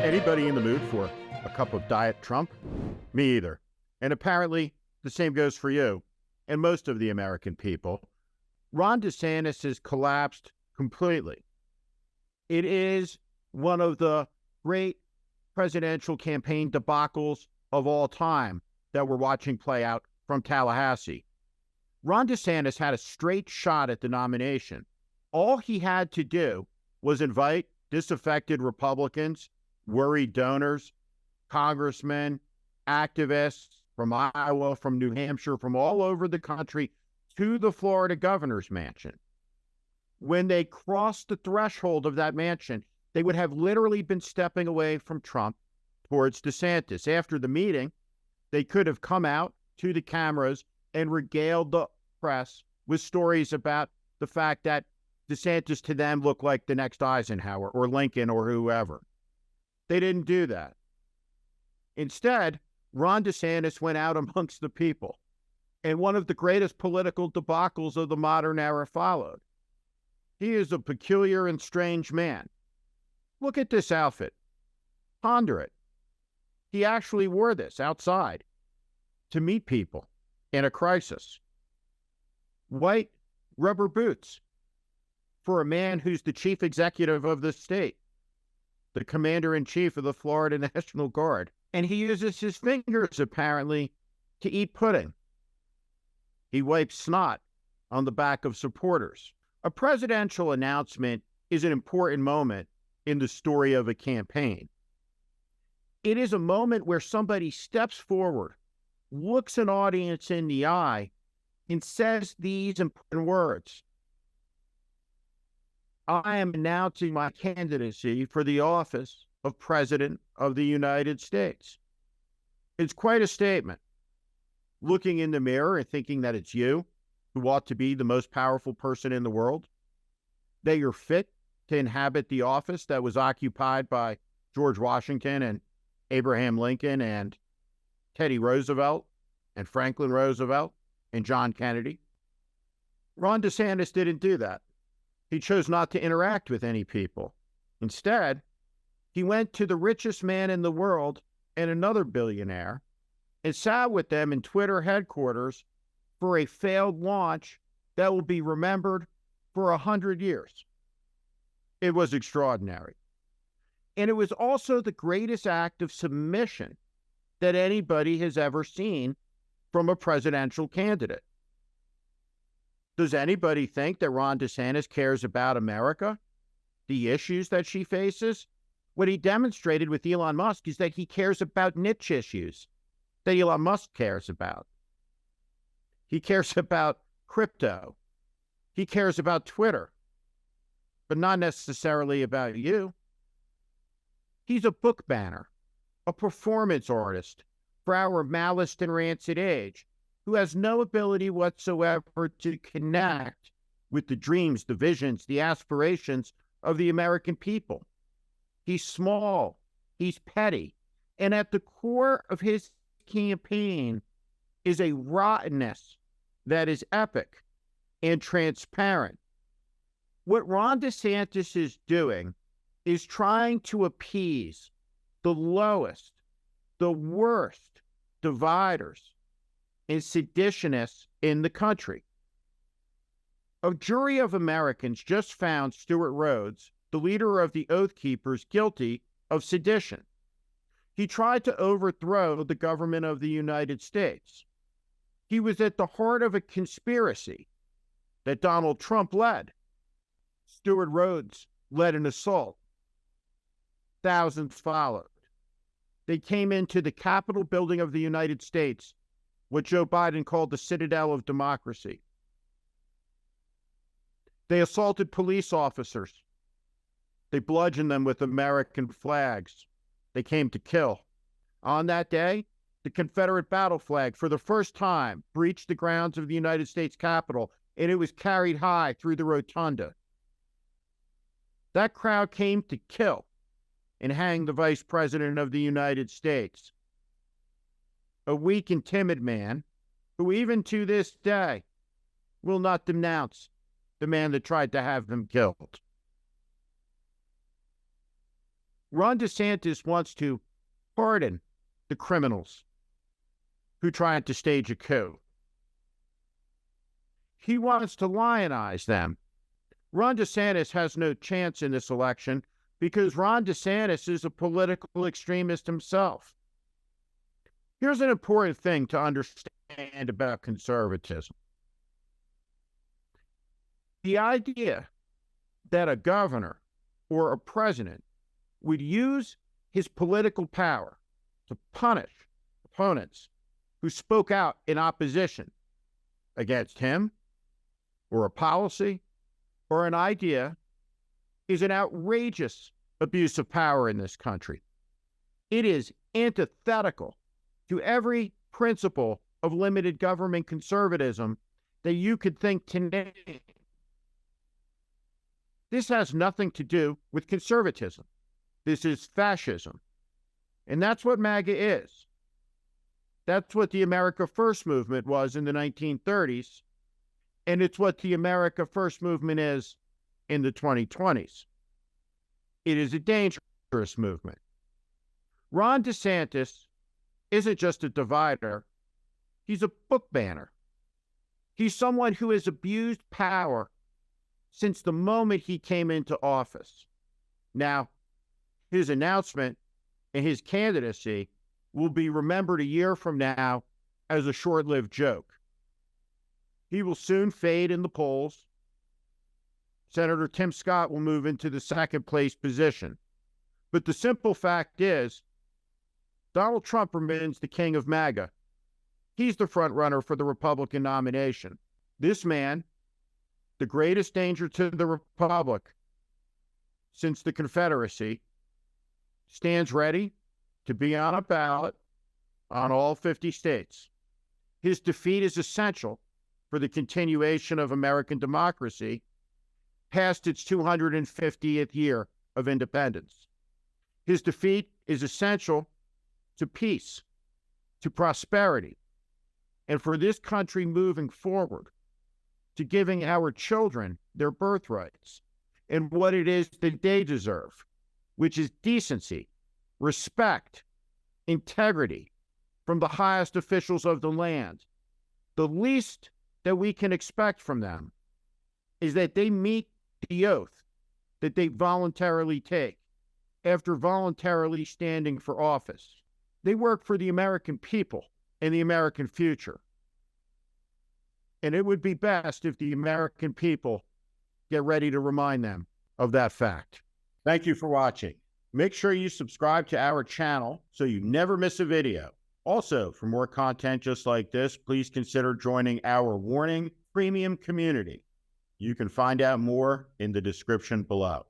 Anybody in the mood for a cup of Diet Trump? Me either. And apparently, the same goes for you and most of the American people. Ron DeSantis has collapsed completely. It is one of the great presidential campaign debacles of all time that we're watching play out from Tallahassee. Ron DeSantis had a straight shot at the nomination. All he had to do was invite disaffected Republicans, worried donors, congressmen, activists from Iowa, from New Hampshire, from all over the country to the Florida governor's mansion. When they crossed the threshold of that mansion, they would have literally been stepping away from Trump towards DeSantis. After the meeting, they could have come out to the cameras and regaled the press with stories about the fact that DeSantis to them looked like the next Eisenhower or Lincoln or whoever. They didn't do that. Instead, Ron DeSantis went out amongst the people, and one of the greatest political debacles of the modern era followed. He is a peculiar and strange man. Look at this outfit. Ponder it. He actually wore this outside to meet people in a crisis. White rubber boots for a man who's the chief executive of the state, the commander-in-chief of the Florida National Guard. And he uses his fingers, apparently, to eat pudding. He wipes snot on the back of supporters. A presidential announcement is an important moment in the story of a campaign. It is a moment where somebody steps forward, looks an audience in the eye, and says these important words. I am announcing my candidacy for the office of President of the United States. It's quite a statement. Looking in the mirror and thinking that it's you who ought to be the most powerful person in the world, that you're fit to inhabit the office that was occupied by George Washington and Abraham Lincoln and Teddy Roosevelt and Franklin Roosevelt and John Kennedy. Ron DeSantis didn't do that. He chose not to interact with any people. Instead, he went to the richest man in the world and another billionaire and sat with them in Twitter headquarters for a failed launch that will be remembered for 100 years. It was extraordinary. And it was also the greatest act of submission that anybody has ever seen from a presidential candidate. Does anybody think that Ron DeSantis cares about America, the issues that she faces? What he demonstrated with Elon Musk is that he cares about niche issues that Elon Musk cares about. He cares about crypto. He cares about Twitter, but not necessarily about you. He's a book banner, a performance artist for our maliced and rancid age, who has no ability whatsoever to connect with the dreams, the visions, the aspirations of the American people. He's small, he's petty, and at the core of his campaign is a rottenness that is epic and transparent. What Ron DeSantis is doing is trying to appease the lowest, the worst dividers and seditionists in the country. A jury of Americans just found Stewart Rhodes, the leader of the Oath Keepers, guilty of sedition. He tried to overthrow the government of the United States. He was at the heart of a conspiracy that Donald Trump led. Stewart Rhodes led an assault. Thousands followed. They came into the Capitol building of the United States, what Joe Biden called the citadel of democracy. They assaulted police officers. They bludgeoned them with American flags. They came to kill. On that day, the Confederate battle flag, for the first time, breached the grounds of the United States Capitol, and it was carried high through the rotunda. That crowd came to kill and hang the Vice President of the United States. A weak and timid man who, even to this day, will not denounce the man that tried to have them killed. Ron DeSantis wants to pardon the criminals who tried to stage a coup. He wants to lionize them. Ron DeSantis has no chance in this election because Ron DeSantis is a political extremist himself. Here's an important thing to understand about conservatism. The idea that a governor or a president would use his political power to punish opponents who spoke out in opposition against him or a policy or an idea is an outrageous abuse of power in this country. It is antithetical to every principle of limited government conservatism that you could think to name. This has nothing to do with conservatism. This is fascism. And that's what MAGA is. That's what the America First movement was in the 1930s. And it's what the America First movement is in the 2020s. It is a dangerous movement. Ron DeSantis isn't just a divider. He's a book banner. He's someone who has abused power since the moment he came into office. Now, his announcement and his candidacy will be remembered a year from now as a short-lived joke. He will soon fade in the polls. Senator Tim Scott will move into the second place position. But the simple fact is, Donald Trump remains the king of MAGA. He's the front runner for the Republican nomination. This man, the greatest danger to the Republic since the Confederacy, stands ready to be on a ballot on all 50 states. His defeat is essential for the continuation of American democracy past its 250th year of independence. His defeat is essential to peace, to prosperity, and for this country moving forward, to giving our children their birthrights and what it is that they deserve, which is decency, respect, integrity from the highest officials of the land. The least that we can expect from them is that they meet the oath that they voluntarily take after voluntarily standing for office. They work for the American people and the American future. And it would be best if the American people get ready to remind them of that fact. Thank you for watching. Make sure you subscribe to our channel so you never miss a video. Also, for more content just like this, please consider joining our Warning Premium community. You can find out more in the description below.